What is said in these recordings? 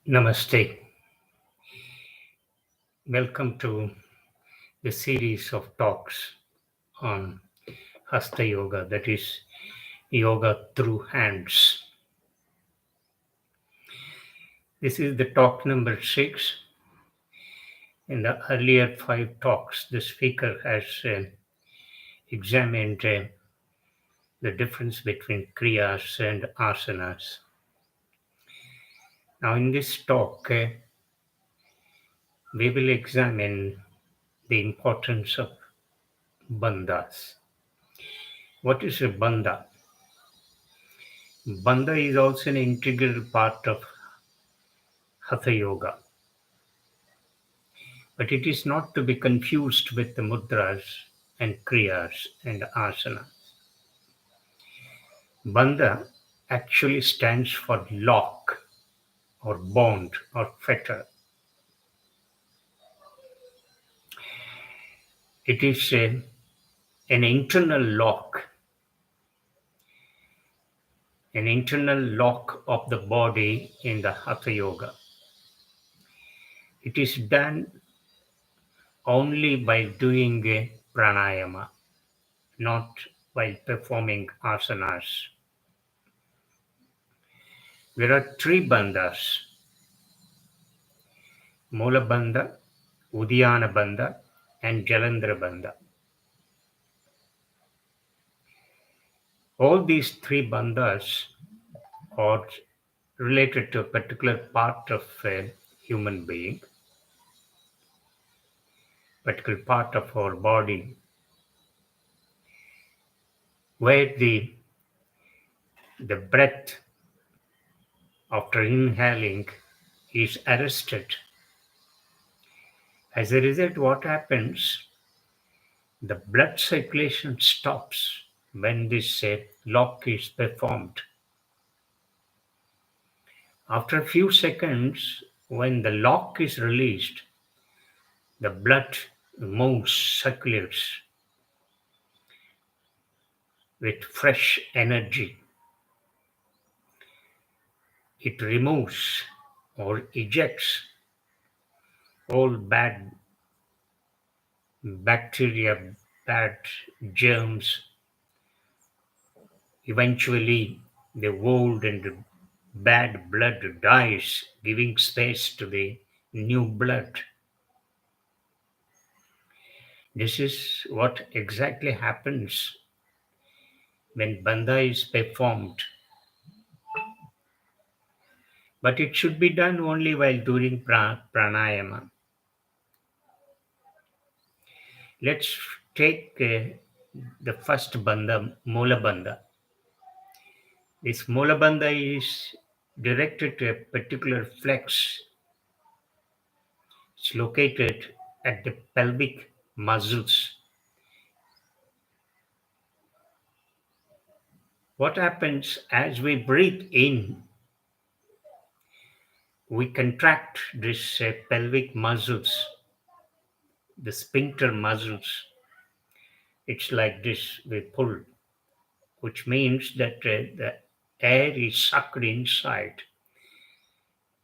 Namaste. Welcome to the series of talks on Hastha Yoga, that is, yoga through hands. This is the talk number 6. In the earlier 5 talks, the speaker has examined the difference between kriyas and asanas. Now, in this talk, we will examine the importance of bandhas. What is a bandha? Bandha is also an integral part of Hatha Yoga, but it is not to be confused with the mudras and kriyas and asanas. Bandha actually stands for lock or bond or fetter. It is an internal lock of the body in the Hatha Yoga. It is done only by doing a pranayama, not while performing asanas. There are 3 bandhas: Mula Bandha, Udiyana Bandha, and Jalandhara Bandha. All these 3 bandhas are related to a particular part of a human being, particular part of our body, where the breath after inhaling is arrested. As a result, what happens? The blood circulation stops when this lock is performed. After a few seconds, when the lock is released, the blood moves, circulates with fresh energy. It removes or ejects all bad bacteria, bad germs. Eventually, the old and bad blood dies, giving space to the new blood. This is what exactly happens when bandha is performed. But it should be done only while doing pranayama. Let's take the first bandha, Mula Bandha. This Mula Bandha is directed to a particular flex. It's located at the pelvic muscles. What happens as we breathe in, we contract this pelvic muscles, the sphincter muscles. It's like this, we pull, which means that the air is sucked inside.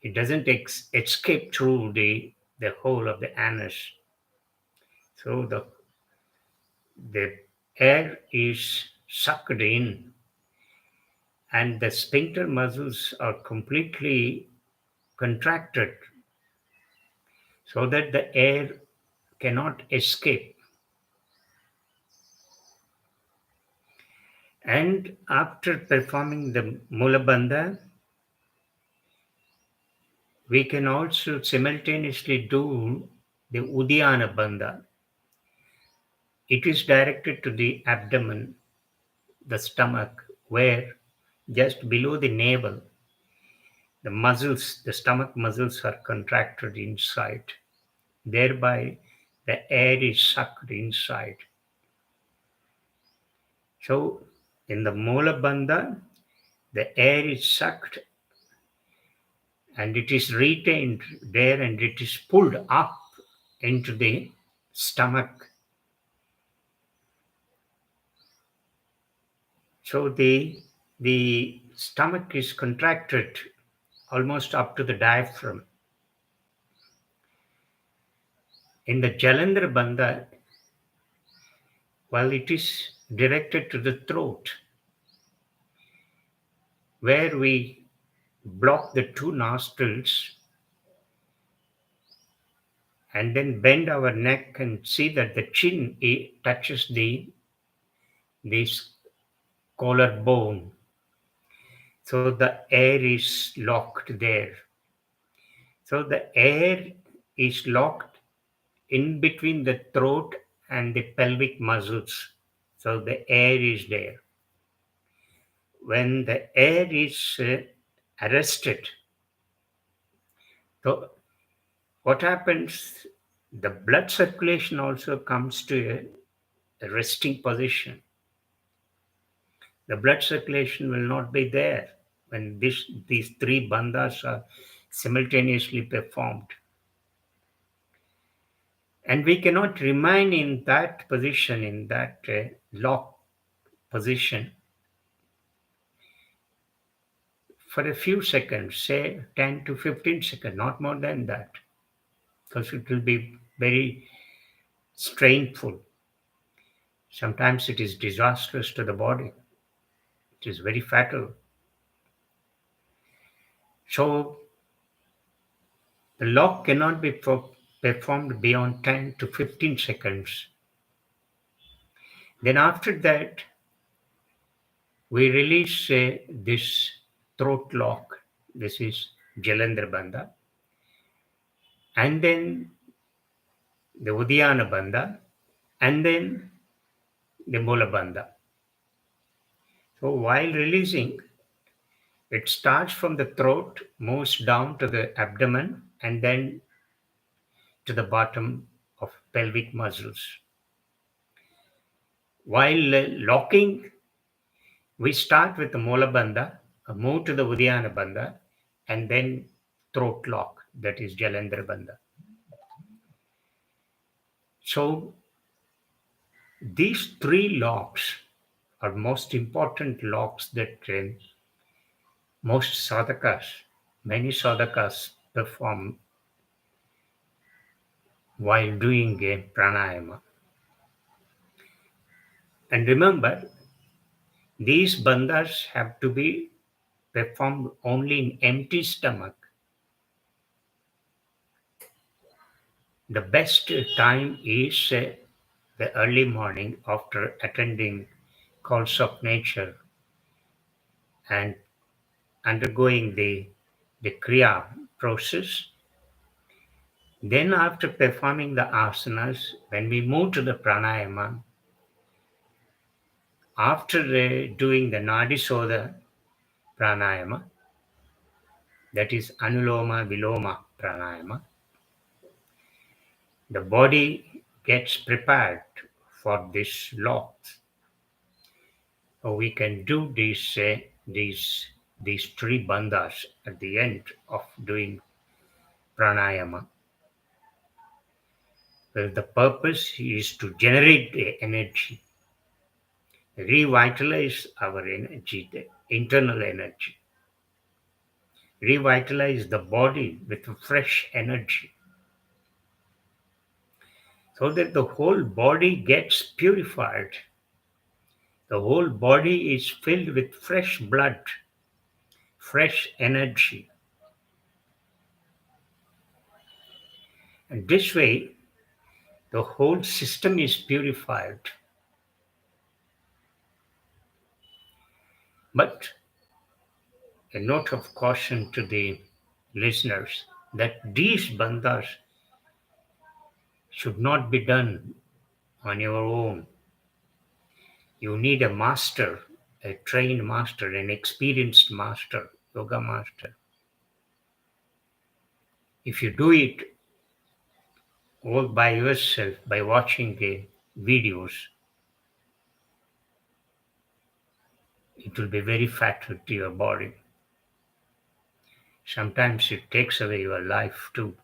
It doesn't escape through the hole of the anus. So the air is sucked in, and the sphincter muscles are completely contracted so that the air cannot escape. And after performing the Mula Bandha, we can also simultaneously do the Udiyana Bandha. It is directed to the abdomen, the stomach, where just below the navel, the muscles, the stomach muscles are contracted inside. Thereby, the air is sucked inside. So, in the Mula Bandha, the air is sucked and it is retained there and it is pulled up into the stomach. So the stomach is contracted almost up to the diaphragm. In the Jalandhar Bandha, while it is directed to the throat, where we block the two nostrils and then bend our neck and see that the chin touches this collarbone. So the air is locked there. So the air is locked in between the throat and the pelvic muscles. So the air is there. When the air is arrested, so what happens? The blood circulation also comes to a resting position. The blood circulation will not be there when these three bandhas are simultaneously performed. And we cannot remain in that position, in that lock position, for a few seconds, say 10 to 15 seconds, not more than that, because it will be very strainful. Sometimes it is disastrous to the body, it is very fatal. So the lock cannot be performed beyond 10 to 15 seconds. Then after that, we release this throat lock. This is Jalandhar Bandha. And then the Uddiyana Bandha. And then the Mula Bandha. So while releasing, it starts from the throat, moves down to the abdomen, and then to the bottom of pelvic muscles. While locking, we start with the Mula Bandha, move to the Uddiyana Bandha, and then throat lock, that is Jalandhar Bandha. So these three locks are most important locks that most sadhakas, many sadhakas perform while doing a pranayama. And remember, these bandhas have to be performed only in empty stomach. The best time is the early morning after attending calls of nature and undergoing the kriya process. Then after performing the asanas, when we move to the pranayama, after doing the Nadi Soda pranayama, that is Anuloma Viloma pranayama, the body gets prepared for this lock. So we can do these three bandhas at the end of doing pranayama. Well, the purpose is to generate the energy, revitalize our energy, the internal energy, revitalize the body with fresh energy, so that the whole body gets purified. The whole body is filled with fresh blood, fresh energy. And this way, the whole system is purified. But a note of caution to the listeners that these bandhas should not be done on your own. You need a master, a trained master, an experienced master, yoga master. If you do it all by yourself, by watching the videos, it will be very fatal to your body. Sometimes it takes away your life too.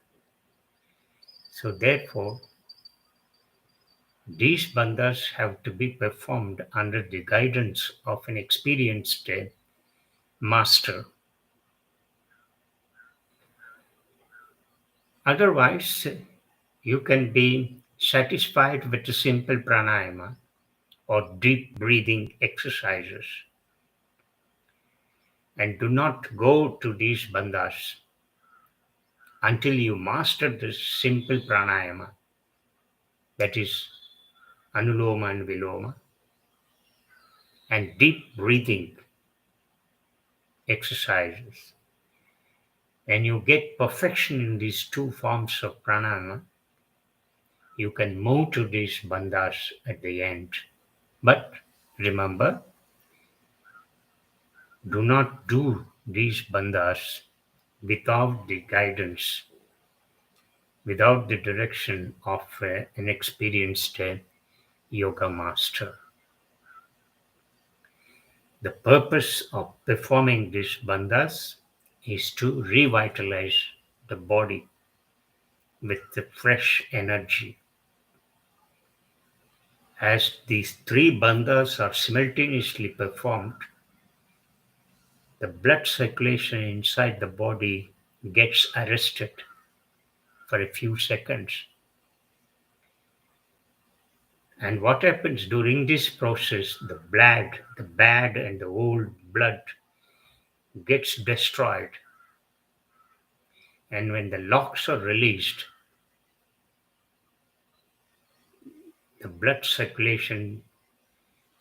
So therefore, these bandhas have to be performed under the guidance of an experienced master. Otherwise, you can be satisfied with the simple pranayama or deep breathing exercises and do not go to these bandhas until you master this simple pranayama, that is anuloma and viloma, and deep breathing exercises. When you get perfection in these two forms of pranayama, you can move to these bandhas at the end. But remember, do not do these bandhas without the guidance, without the direction of an experienced yoga master. The purpose of performing these bandhas is to revitalize the body with the fresh energy. As these three bandhas are simultaneously performed, the blood circulation inside the body gets arrested for a few seconds. And what happens during this process, the bad and the old blood gets destroyed. And when the locks are released, the blood circulation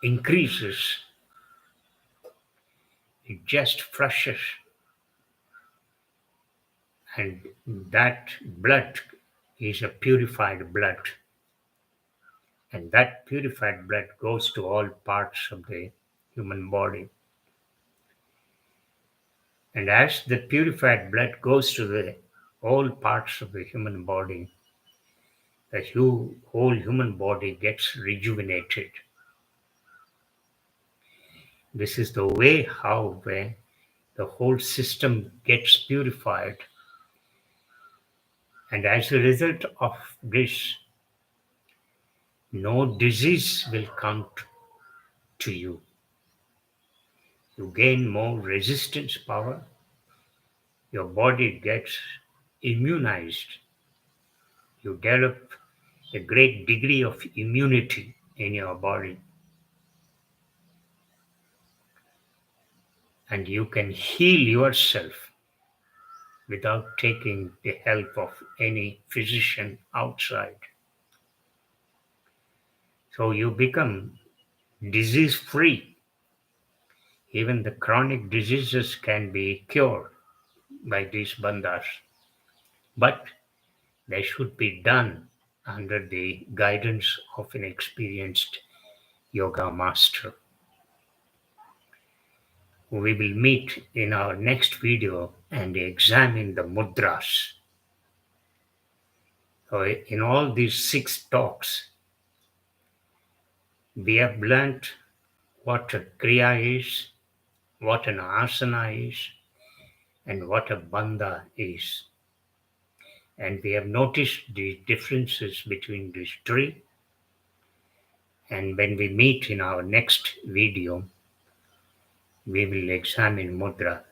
increases. It just flushes, and that blood is a purified blood. And that purified blood goes to all parts of the human body. And as the purified blood goes to the all parts of the human body, the whole human body gets rejuvenated. This is the way how the whole system gets purified. And as a result of this, no disease will come to you. You gain more resistance power. Your body gets immunized. You develop a great degree of immunity in your body. And you can heal yourself without taking the help of any physician outside. So you become disease free. Even the chronic diseases can be cured by these bandhas. But they should be done under the guidance of an experienced yoga master. We will meet in our next video and examine the mudras. So in all these 6 talks, we have learnt what a kriya is, what an asana is, and what a bandha is. And we have noticed the differences between these three. And when we meet in our next video, we will examine mudra.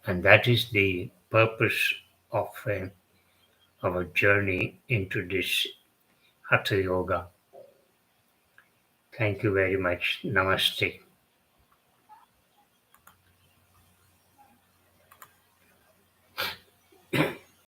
And that is the purpose of our journey into this Hatha Yoga. Thank you very much. Namaste.